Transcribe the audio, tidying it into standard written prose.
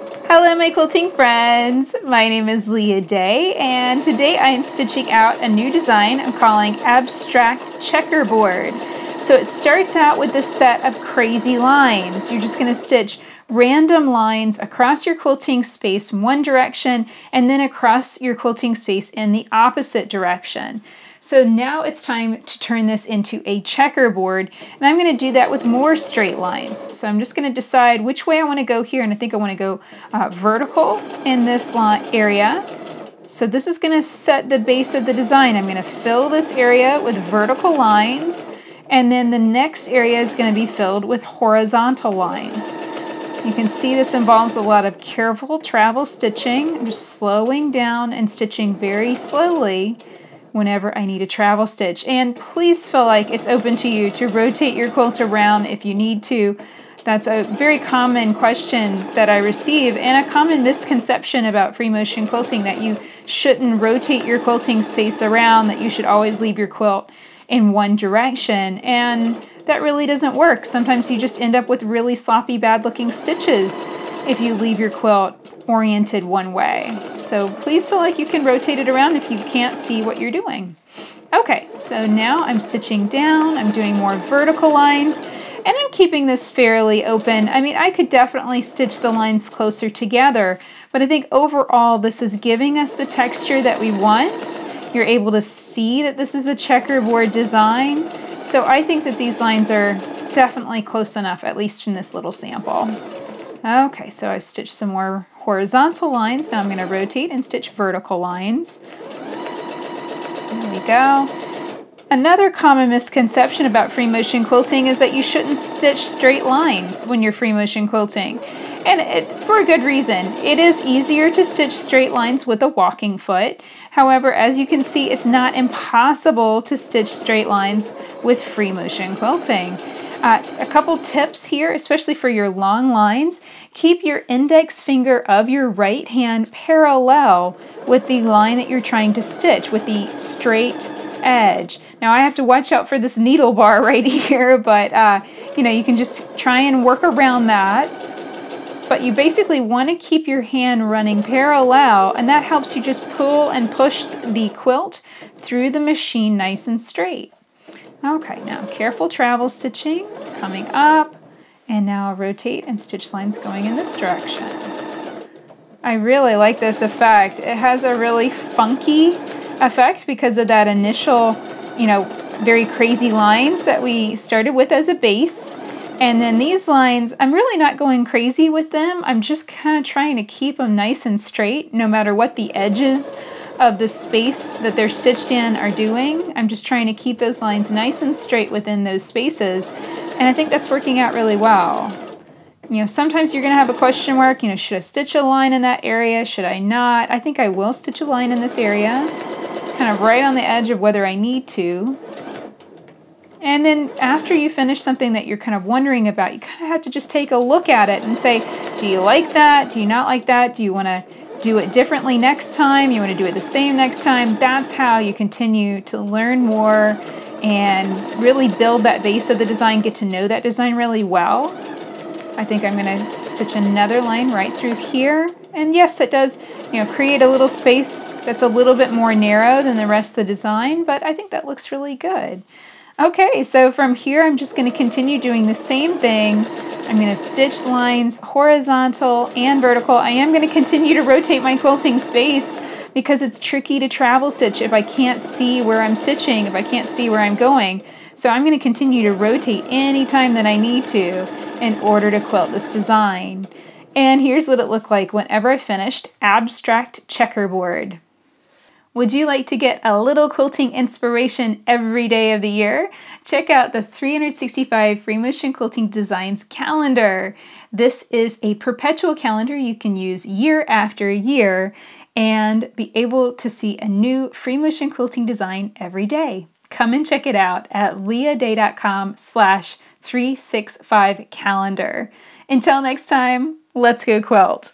Hello my quilting friends, my name is Leah Day and today I am stitching out a new design I'm calling Abstract Checkerboard. So it starts out with this set of crazy lines. You're just going to stitch random lines across your quilting space in one direction and then across your quilting space in the opposite direction. So now it's time to turn this into a checkerboard, and I'm going to do that with more straight lines. So I'm just going to decide which way I want to go here, and I think I want to go vertical in this area. So this is going to set the base of the design. I'm going to fill this area with vertical lines, and then the next area is going to be filled with horizontal lines. You can see this involves a lot of careful travel stitching. I'm just slowing down and stitching very slowly whenever I need a travel stitch. And please feel like it's open to you to rotate your quilt around if you need to. That's a very common question that I receive and a common misconception about free motion quilting, that you shouldn't rotate your quilting space around, that you should always leave your quilt in one direction. And that really doesn't work. Sometimes you just end up with really sloppy, bad looking stitches if you leave your quilt oriented one way. So please feel like you can rotate it around if you can't see what you're doing. Okay, so now I'm stitching down, I'm doing more vertical lines, and I'm keeping this fairly open. I mean, I could definitely stitch the lines closer together, but I think overall this is giving us the texture that we want. You're able to see that this is a checkerboard design. So I think that these lines are definitely close enough, at least in this little sample. Okay, so I've stitched some more horizontal lines. Now I'm going to rotate and stitch vertical lines. There we go. Another common misconception about free motion quilting is that you shouldn't stitch straight lines when you're free motion quilting. And for a good reason. It is easier to stitch straight lines with a walking foot. However, as you can see, it's not impossible to stitch straight lines with free motion quilting. A couple tips here, especially for your long lines: keep your index finger of your right hand parallel with the line that you're trying to stitch, with the straight edge. Now I have to watch out for this needle bar right here, but you know, you can just try and work around that. But you basically want to keep your hand running parallel, and that helps you just pull and push the quilt through the machine nice and straight. Okay, now careful travel stitching, coming up, and now I'll rotate and stitch lines going in this direction. I really like this effect. It has a really funky effect because of that initial, you know, very crazy lines that we started with as a base. And then these lines, I'm really not going crazy with them. I'm just kind of trying to keep them nice and straight no matter what the edges of the space that they're stitched in are doing. I'm just trying to keep those lines nice and straight within those spaces, and I think that's working out really well. You know, sometimes you're going to have a question mark, you know, should I stitch a line in that area? Should I not? I think I will stitch a line in this area. It's kind of right on the edge of whether I need to. And then after you finish something that you're kind of wondering about, you kind of have to just take a look at it and say, do you like that? Do you not like that? Do you want to do it differently next time? You want to do it the same next time? That's how you continue to learn more and really build that base of the design, get to know that design really well. I think I'm going to stitch another line right through here. And yes, that does, you know, create a little space that's a little bit more narrow than the rest of the design, but I think that looks really good. Okay, so from here I'm just going to continue doing the same thing. I'm going to stitch lines horizontal and vertical. I am going to continue to rotate my quilting space because it's tricky to travel stitch if I can't see where I'm stitching, if I can't see where I'm going. So I'm going to continue to rotate anytime that I need to in order to quilt this design. And here's what it looked like whenever I finished Abstract Checkerboard. Would you like to get a little quilting inspiration every day of the year? Check out the 365 Free Motion Quilting Designs calendar. This is a perpetual calendar you can use year after year and be able to see a new free motion quilting design every day. Come and check it out at leahday.com/365calendar. Until next time, let's go quilt.